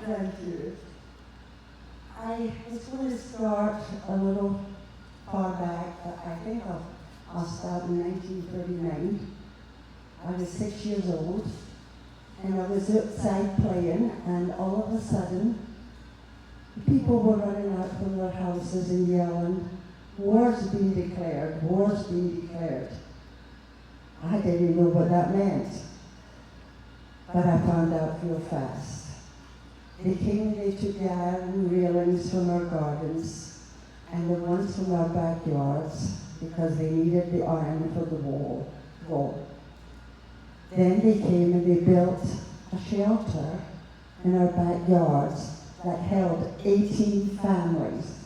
Thank you. I was going to start a little far back, but I think I'll start in 1939. I was 6 years old, and I was outside playing, and all of a sudden, people were running out from their houses and yelling, "War's being declared, war's being declared." I didn't know what that meant, but I found out real fast. They came and they took the iron railings from our gardens and the ones from our backyards because they needed the iron for the wall. Then they came and they built a shelter in our backyards that held 18 families.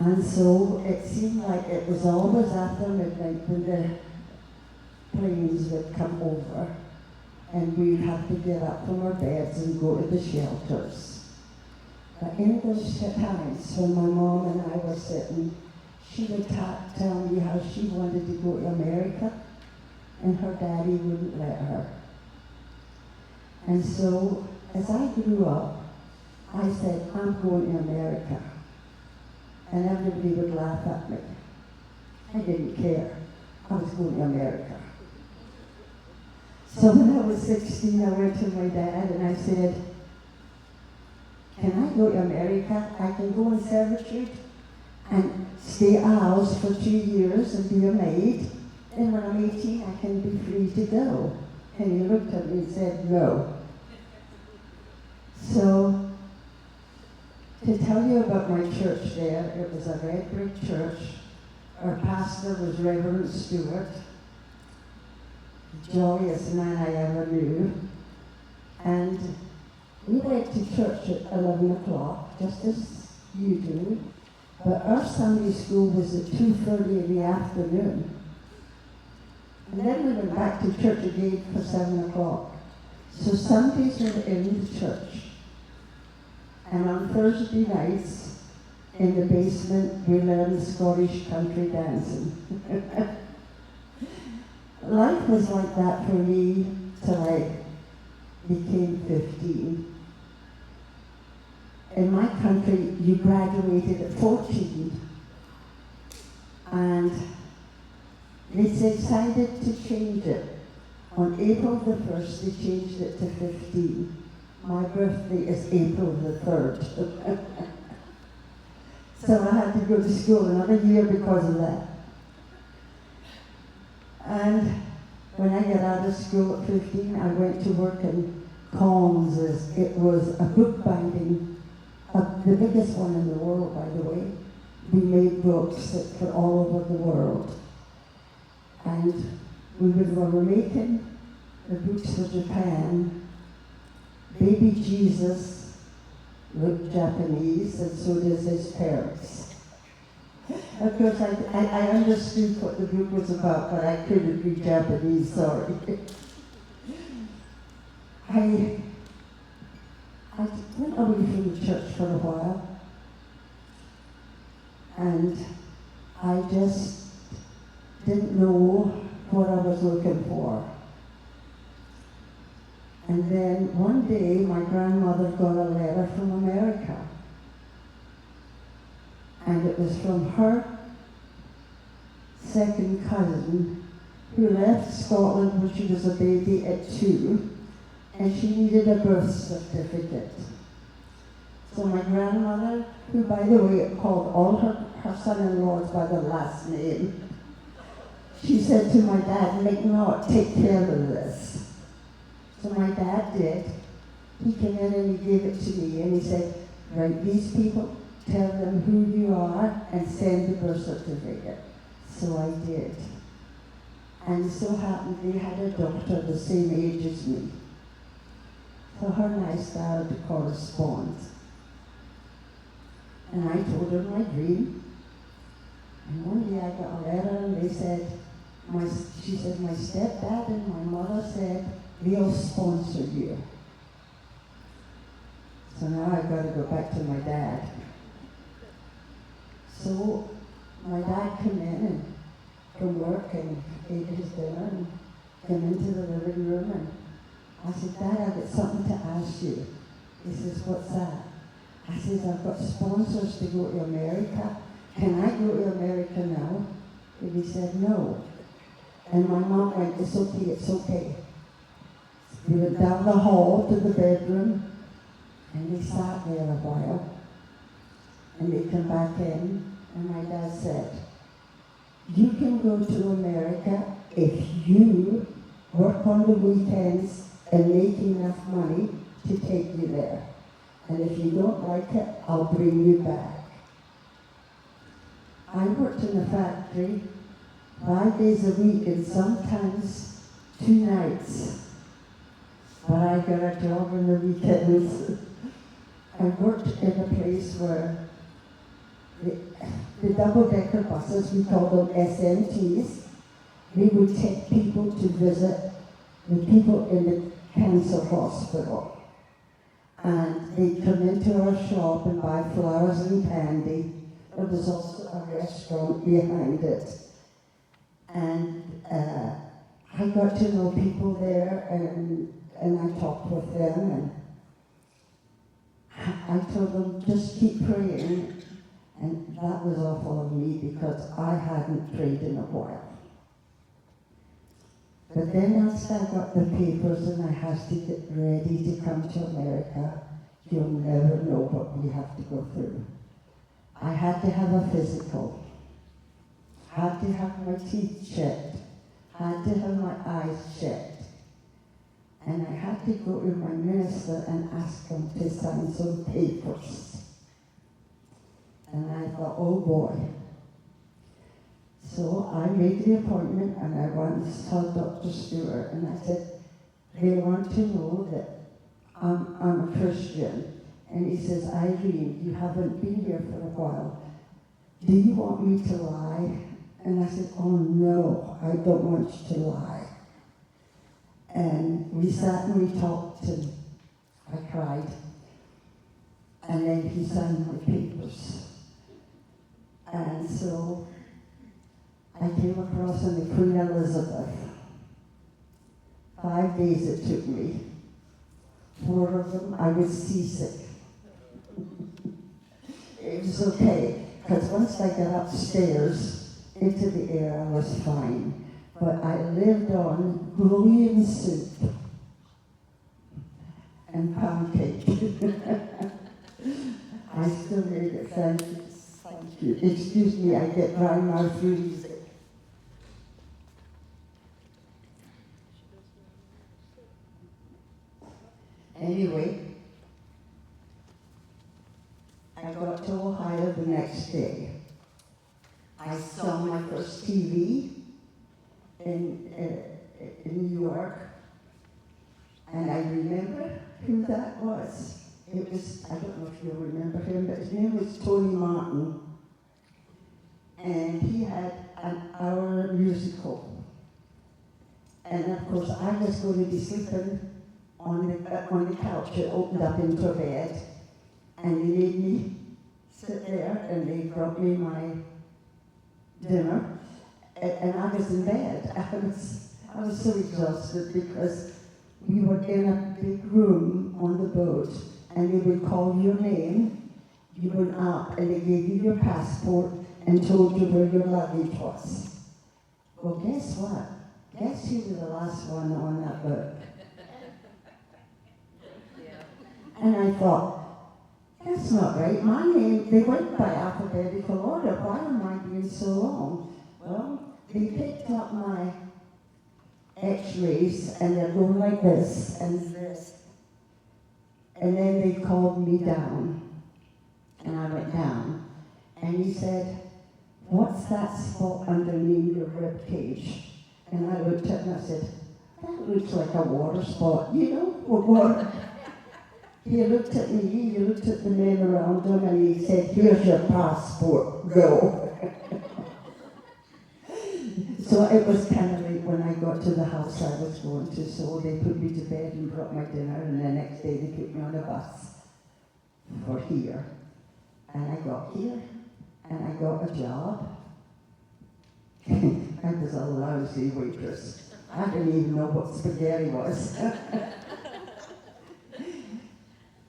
And so it seemed like it was always after midnight when the planes would come over and we'd have to get up from our beds and go to the shelters. But in those times when my mom and I were sitting, she would tell me how she wanted to go to America and her daddy wouldn't let her. And so as I grew up, I said, "I'm going to America." And everybody would laugh at me. I didn't care. I was going to America. So when I was 16, I went to my dad and I said, "Can I go to America? I can go in servitude and stay at a house for 2 years and be a maid. And when I'm 18, I can be free to go." And he looked at me and said, "No." So, to tell you about my church there, it was a red brick church. Our pastor was Reverend Stewart, the jolliest man I ever knew. And we went to church at 11 o'clock, just as you do. But our Sunday school was at 2:30 in the afternoon. And then we went back to church again for 7 o'clock. So Sundays we were in the church. And on Thursday nights, in the basement, we learned Scottish country dancing. Life was like that for me till I became 15. In my country, you graduated at 14. And they decided to change it. On April the 1st, they changed it to 15. My birthday is April the 3rd. So I had to go to school another year because of that. And when I got out of school at 15, I went to work in Collins. It was a book binding, the biggest one in the world, by the way. We made books for all over the world. And we were making the books for Japan. Baby Jesus looked Japanese, and so does his parents. Of course, I understood what the book was about, but I couldn't read Japanese, sorry. I went away from the church for a while, and I just didn't know what I was looking for. And then one day, my grandmother got a letter from America. And it was from her second cousin, who left Scotland when she was a baby at 2, and she needed a birth certificate. So my grandmother, who by the way called all her son-in-laws by their last name, she said to my dad, "Make not, take care of this." So my dad did. He came in and he gave it to me and he said, "Write these people, tell them who you are, and send the birth certificate." So I did. And it so happened they had a daughter the same age as me. So her and I started to correspond. And I told her my dream. And one day I got a letter and they said, she said, "My stepdad and my mother said, they'll sponsor you." So now I've got to go back to my dad. So my dad came in from work and ate his dinner and came into the living room, and I said, Dad, I've got something to ask you. He says, what's that? I said, I've got sponsors to go to America. Can I go to America now? And he said, no. And my mom went, it's okay, it's okay. We went down the hall to the bedroom, and they sat there a while. And they came back in, and my dad said, you can go to America if you work on the weekends and make enough money to take you there. And if you don't like it, I'll bring you back. I worked in a factory 5 days a week and sometimes 2 nights. But I got a job on the weekends. I worked in a place where the double-decker buses, we call them SMTs, they would take people to visit the people in the cancer hospital. And they'd come into our shop and buy flowers and candy. There was also a restaurant behind it. And I got to know people there, and I talked with them, and I told them, just keep praying. And that was awful of me because I hadn't prayed in a while. But then once I got the papers and I had to get ready to come to America, you'll never know what we have to go through. I had to have a physical, had to have my teeth checked, had to have my eyes checked, and I had to go to my minister and ask him to sign some papers. And I thought, oh boy. So I made the appointment and I went and saw Dr. Stewart, and I said, they want to know that I'm a Christian. And he says, Irene, you haven't been here for a while. Do you want me to lie? And I said, oh no, I don't want you to lie. And we sat and we talked, and I cried. And then he signed my papers. And so I came across on the Queen Elizabeth. 5 days it took me. 4 of them I was seasick. It was okay, because once I got upstairs into the air, I was fine. But I lived on bouillon soup and pound cake. I still made it, thank you. Thank you. Excuse me, I get dry mouth really easy. Anyway, I got to Ohio the next day. I saw my first TV in New York, and I remember who that was. It was, I don't know if you'll remember him, but his name was Tony Martin. And he had an hour musical. And of course, I was going to be sleeping on the couch. It opened up into a bed. And they made me sit there, and they brought me my dinner. And I was in bed. I was so exhausted because we were in a big room on the boat. And they would call your name, you went up, and they gave you your passport and told you where your luggage was. Well, guess what? Guess who was the last one on that boat? And I thought, that's not right. My name, they went by alphabetical order. Why am I being so long? Well, they picked up my x-rays, and they're going like this and this. And then they called me down, and I went down. And he said, what's that spot underneath your rib cage? And I looked at him and I said, that looks like a water spot, you know, water. He looked at me, he looked at the men around him, and he said, here's your passport, go. So it was kind of late when I got to the house I was going to, so they put me to bed and brought my dinner, and the next day they put me on a bus for here. And I got here, and I got a job. I was a lousy waitress. I didn't even know what spaghetti was.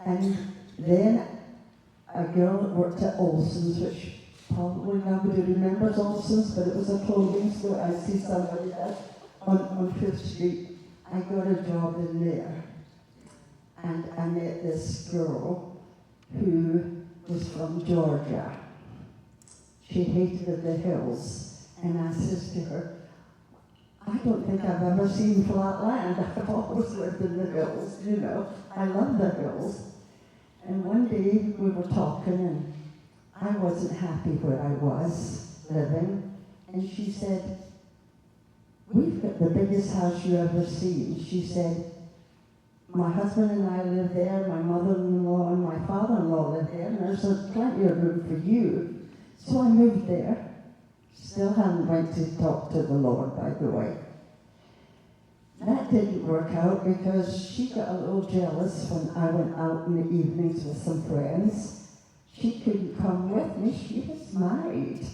And then a girl that worked at Olsen's, which probably nobody remembers Olsen's, but it was a clothing store. I see somebody there on 5th Street. I got a job in there. And I met this girl who was from Georgia. She hated the hills. And I says to her, I don't think I've ever seen flat land. I've always lived in the hills, you know. I love the hills. And one day we were talking and I wasn't happy where I was living. And she said, we've got the biggest house you ever seen. She said, my husband and I live there, my mother-in-law and my father-in-law live there, and there's plenty of room for you. So I moved there. Still haven't went to talk to the Lord, by the way. That didn't work out because she got a little jealous when I went out in the evenings with some friends. She couldn't come with me, she was married.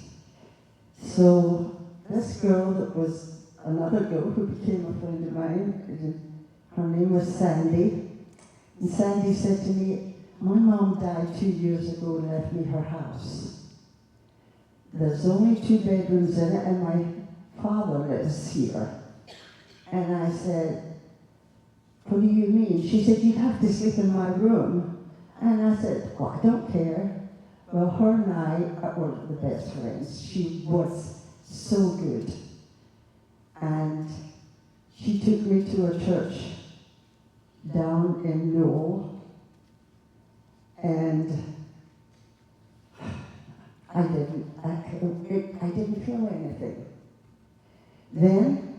So this girl that was another girl who became a friend of mine, her name was Sandy. And Sandy said to me, my mom died 2 years ago and left me her house. There's only 2 bedrooms in it and my father lives here. And I said, what do you mean? She said, you'd have to sleep in my room. And I said, well, I don't care. Well, her and I were the best friends. She was so good. And she took me to a church down in Newell. And I didn't feel anything. Then,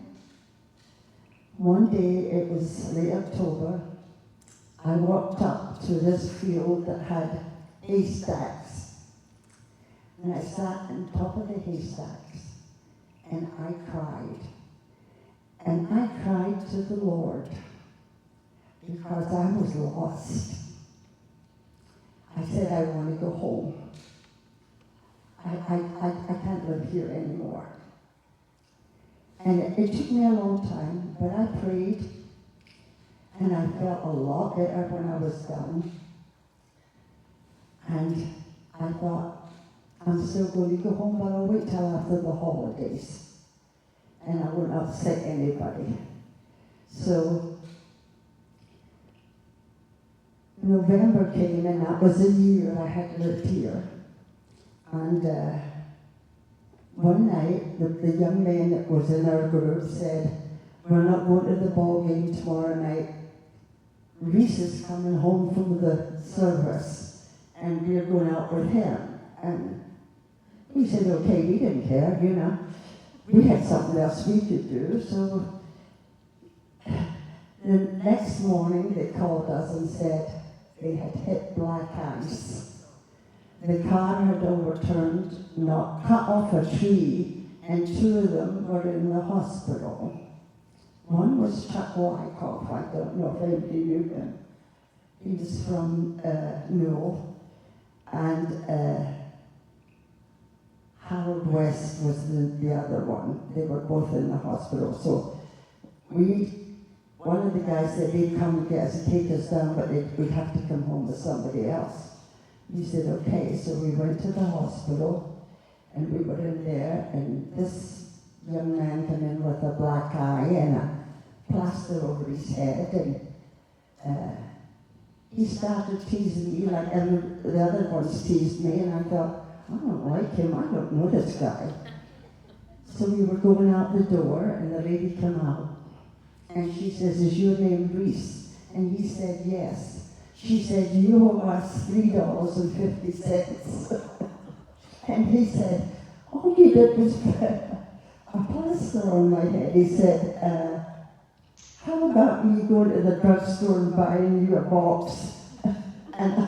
one day, it was late October, I walked up to this field that had haystacks. And I sat on top of the haystacks, and I cried. And I cried to the Lord, because I was lost. I said, I want to go home. I can't live here anymore. And it took me a long time, but I prayed, and I felt a lot better when I was done. And I thought, I'm still going to go home, but I'll wait till after the holidays, and I won't upset anybody. So November came, and that was the year I had lived here. And one night, the young man that was in our group said, we're not going to the ball game tomorrow night. Reese is coming home from the service, and we're going out with him. And we said, okay, we didn't care, you know. We had something else we could do, so the next morning they called us and said they had hit black ice. The car had overturned, cut off a tree, and 2 of them were in the hospital. One was Chuck Wyckoff, I don't know if anybody knew him. He was from Newell, and Harold West was the other one. They were both in the hospital. So one of the guys said they'd come and get us and take us down, but we'd have to come home with somebody else. He said, okay, so we went to the hospital, and we were in there, and this young man came in with a black eye and a plaster over his head, and he started teasing me like the other ones teased me, and I thought, I don't like him, I don't know this guy. So we were going out the door, and the lady came out, and she says, is your name Reese? And he said, yes. She said, you owe us $3.50. And he said, all you did was put a plaster on my head. He said, how about me going to the drugstore and buying you a box? And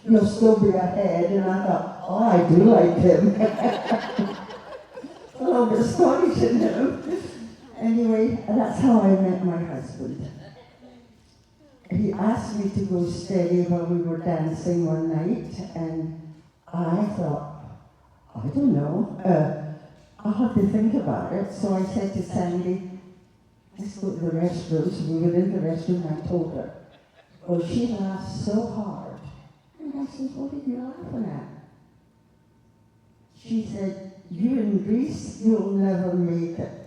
you'll still be ahead. And I thought, oh, I do like him. A little bit Scottish in him. Anyway, that's how I met my husband. He asked me to go steady while we were dancing one night, and I thought, I don't know, I'll have to think about it. So I said to Sandy, let's go to the restroom. So we were in the restroom, and I told her, Well, she laughed so hard. And I said, what are you laughing at? She said, you and Reese, you'll never make it.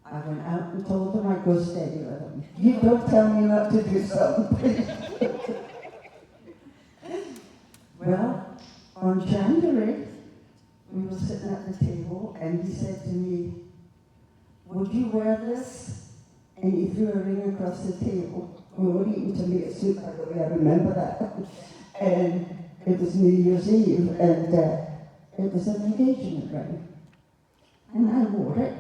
I went out and told them I'd go steady with them. You don't tell me not to do something, please. Well, on January, we were sitting at the table, and he said to me, would you wear this? And he threw a ring across the table. We were eating tomato soup, by the way, I remember that. And it was New Year's Eve, and it was an engagement ring. And I wore it.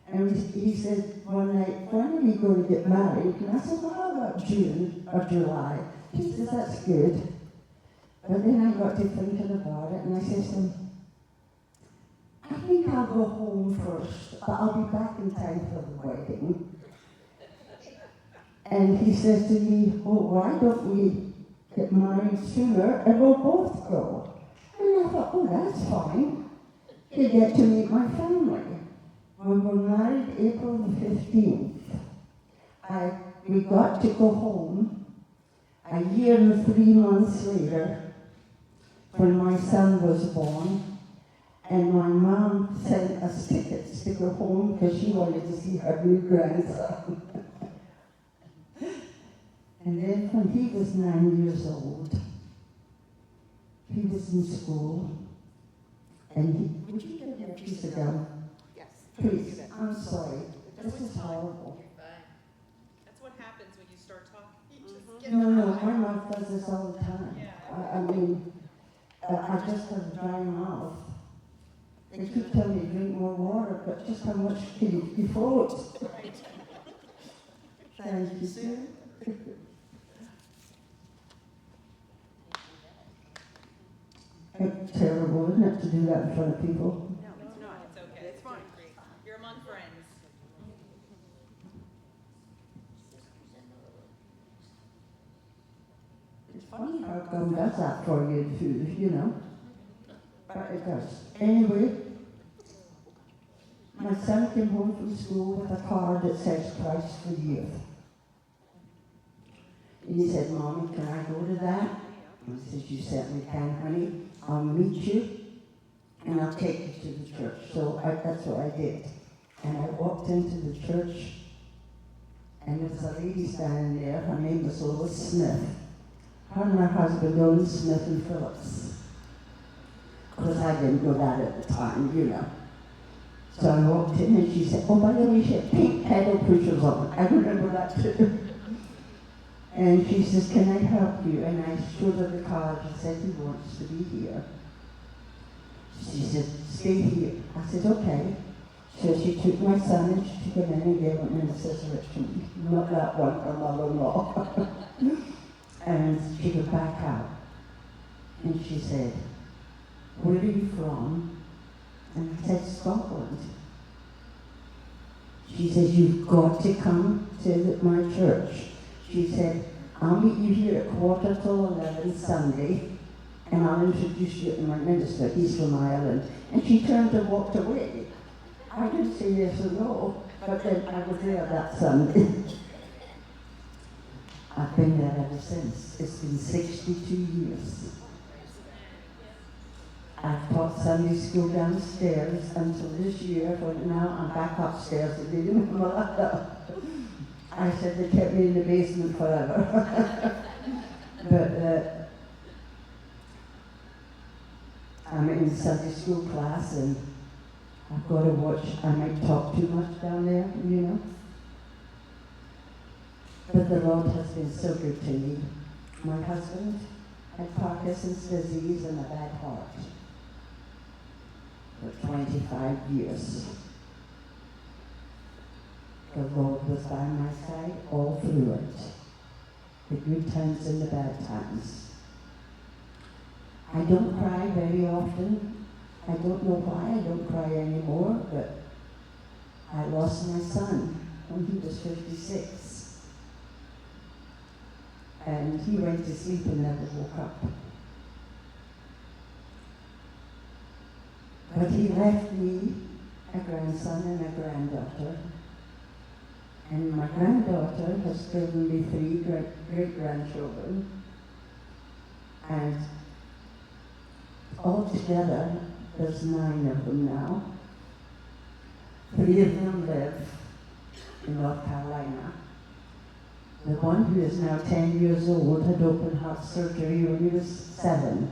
And he said one night, when are we going to get married? And I said, well, how about June or July? He says, that's good. But then I got to thinking about it, and I said to him, I think I'll go home first, but I'll be back in time for the wedding. And he said to me, well, why don't we get married sooner and we'll both go? And I thought, oh, that's fine. You get to meet my family. We were married April the 15th. We got to go home a year and 3 months later when my son was born, and my mom sent us tickets to go home because she wanted to see her new grandson. And then when he was 9 years old, he was in school, and would you give me a piece of gum? Yes. Please, I'm sorry. This is horrible. That's what happens when you start talking. You just get No, dry. my mouth does this all the time. Yeah. I mean, I just have a dry mouth. They keep telling me to drink more water, but just how much can you float? Right. Thank you, sir. It's terrible, isn't it, to do that in front of people? No, it's not. It's okay. It's fine. You're among friends. It's funny how gum does that for you in food, you know. But it does. Anyway, my son came home from school with a card that says Christ for Youth. And he said, Mommy, can I go to that? And I said, you certainly can, honey. I'll meet you, and I'll take you to the church. So that's what I did. And I walked into the church, and there was a lady standing there. Her name was Lois Smith. Her and her husband owned Smith and Phillips. Of course, I didn't know that at the time, you know. So I walked in, and she said, oh, by the way, she had pink pedal pushers on. I remember that too. And she says, can I help you? And I showed her the card. She said, he wants to be here. She said, stay here. I said, okay. So she took my son and she took him in and gave him Mrs. Richmond. Not that one, her mother-in-law. And she went back out. And she said, where are you from? And I said, Scotland. She says, you've got to come to my church. She said, I'll meet you here at 11:15 Sunday, and I'll introduce you to my minister. He's from Ireland. And she turned and walked away. I didn't say yes or no, but then I was there that Sunday. I've been there ever since. It's been 62 years. I've taught Sunday school downstairs until this year, when now I'm back upstairs and they didn't have my laptop. I said they kept me in the basement forever. But I'm in Sunday school class and I've got to watch. I might talk too much down there, you know. But the Lord has been so good to me. My husband had Parkinson's disease and a bad heart for 25 years. The Lord was by my side all through it, the good times and the bad times. I don't cry very often. I don't know why I don't cry anymore, but I lost my son when he was 56. And he went to sleep and never woke up. But he left me a grandson and a granddaughter. And my granddaughter has given me 3 great-grandchildren. And altogether, there's 9 of them now. 3 of them live in North Carolina. The one who is now 10 years old had open heart surgery when he was 7.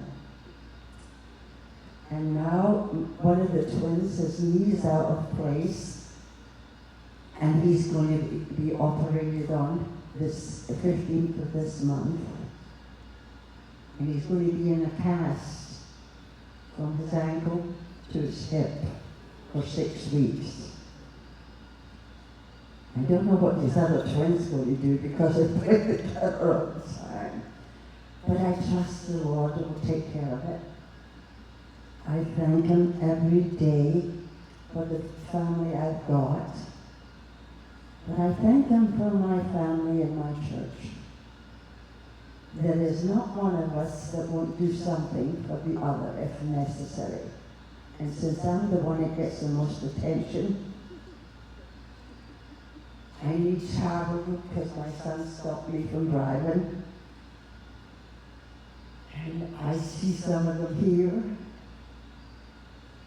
And now one of the twins, his knee is out of place, and he's going to be operated on this 15th of this month. And he's going to be in a cast from his ankle to his hip for 6 weeks. I don't know what these other twins going to do because they play together all the time. But I trust the Lord will take care of it. I thank Him every day for the family I've got. But I thank Him for my family and my church. There is not one of us that won't do something for the other if necessary. And since I'm the one that gets the most attention, I need travel because my son stopped me from driving. And I see some of them here.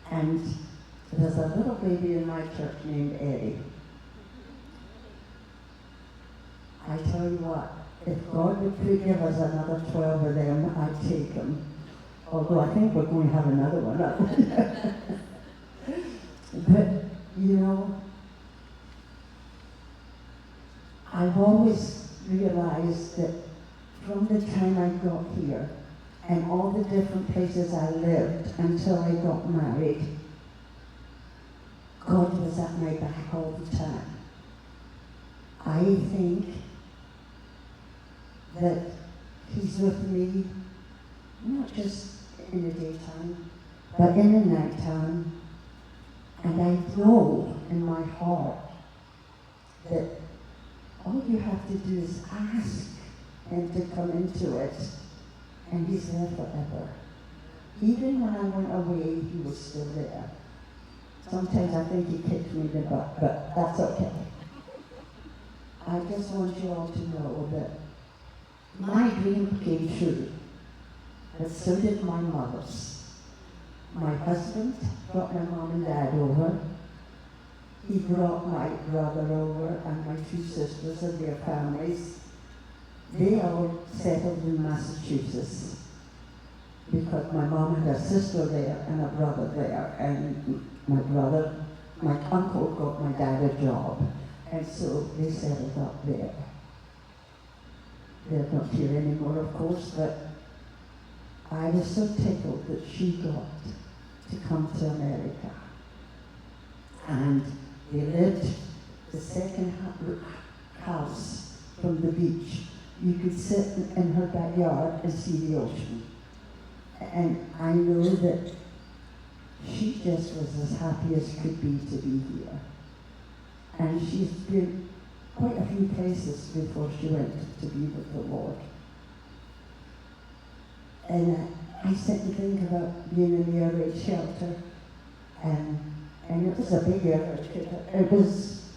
And there's a little baby in my church named Eddie. I tell you what, if God would give us another 12 of them, I'd take them. Although I think we're going to have another one. But, you know, I've always realized that from the time I got here and all the different places I lived until I got married, God was at my back all the time. I think that He's with me, not just in the daytime, but in the nighttime. And I know in my heart that all you have to do is ask Him to come into it, and He's there forever. Even when I went away, He was still there. Sometimes I think He kicked me in the butt, but that's okay. I just want you all to know that my dream came true, but so did my mother's. My husband brought my mom and dad over. He brought my brother over and my 2 sisters and their families. They all settled in Massachusetts because my mom had a sister there and a brother there, and my uncle got my dad a job, and so they settled up there. They're not here anymore, of course, but I was so tickled that she got to come to America. And they lived the second house from the beach. You could sit in her backyard and see the ocean. And I know that she just was as happy as could be to be here. And she's been quite a few places before she went to be with the Lord. And I sit and think about being in the air raid shelter, and it was a big area. It was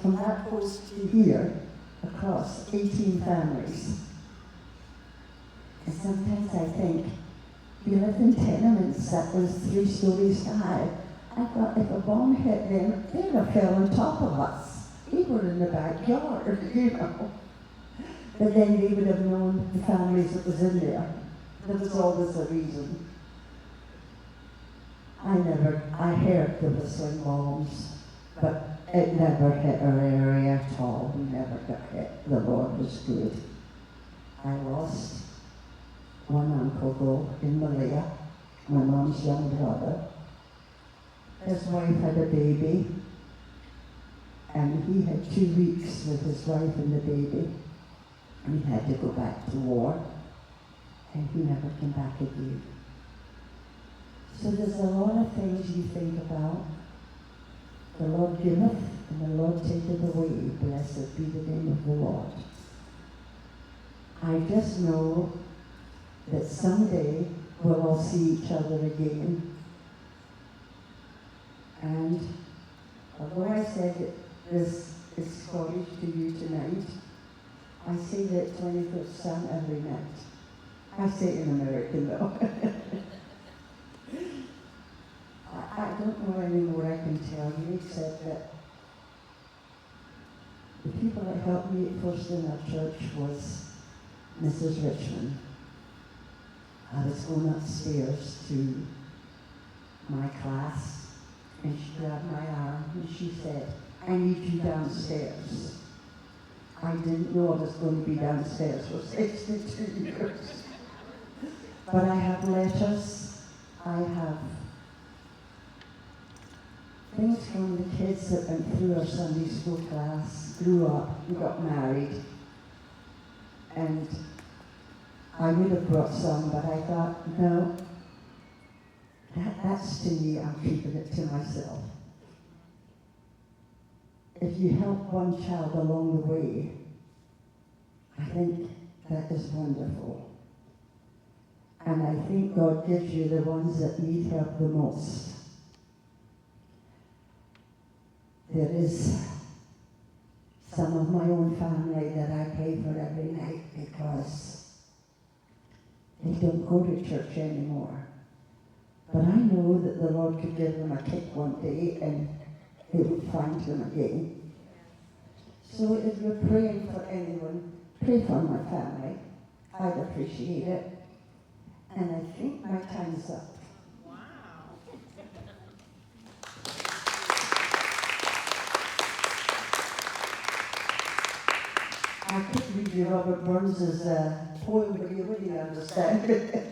from that post to here, across 18 families. And sometimes I think, we lived in tenements that was 3 stories high. I thought if a bomb hit them, they would have fell on top of us. We were in the backyard, you know. But then they would have known the families that was in there. There was always a reason. I heard the whistling bombs, but it never hit our area at all. We never got hit. The Lord was good. I lost one uncle though in Malaya, my mom's young brother. His wife had a baby, and he had 2 weeks with his wife and the baby, and he had to go back to war, and he never came back again. So there's a lot of things you think about. The Lord giveth, and the Lord taketh away. Blessed be the name of the Lord. I just know that someday we'll all see each other again. And although I said that this is Scottish to you tonight. I say that 21st Sun every night. I say it in American though. I don't know any more I can tell you except that the people that helped me at first in our church was Mrs. Richmond. I was going upstairs to my class and she grabbed my arm and she said, I need you downstairs. I didn't know I was going to be downstairs for 62 years. But I have letters, I have things from the kids that went through our Sunday school class, grew up, and got married. And I would have brought some, but I thought, no, that's to me, I'm keeping it to myself. If you help one child along the way, I think that is wonderful. And I think God gives you the ones that need help the most. There is some of my own family that I pray for every night because they don't go to church anymore. But I know that the Lord could give them a kick one day and it would find them again. So if you're praying for anyone, pray for my family. I'd appreciate it. And I think my time's up. Wow. I could read you Robert Burns's poem, but you wouldn't understand it.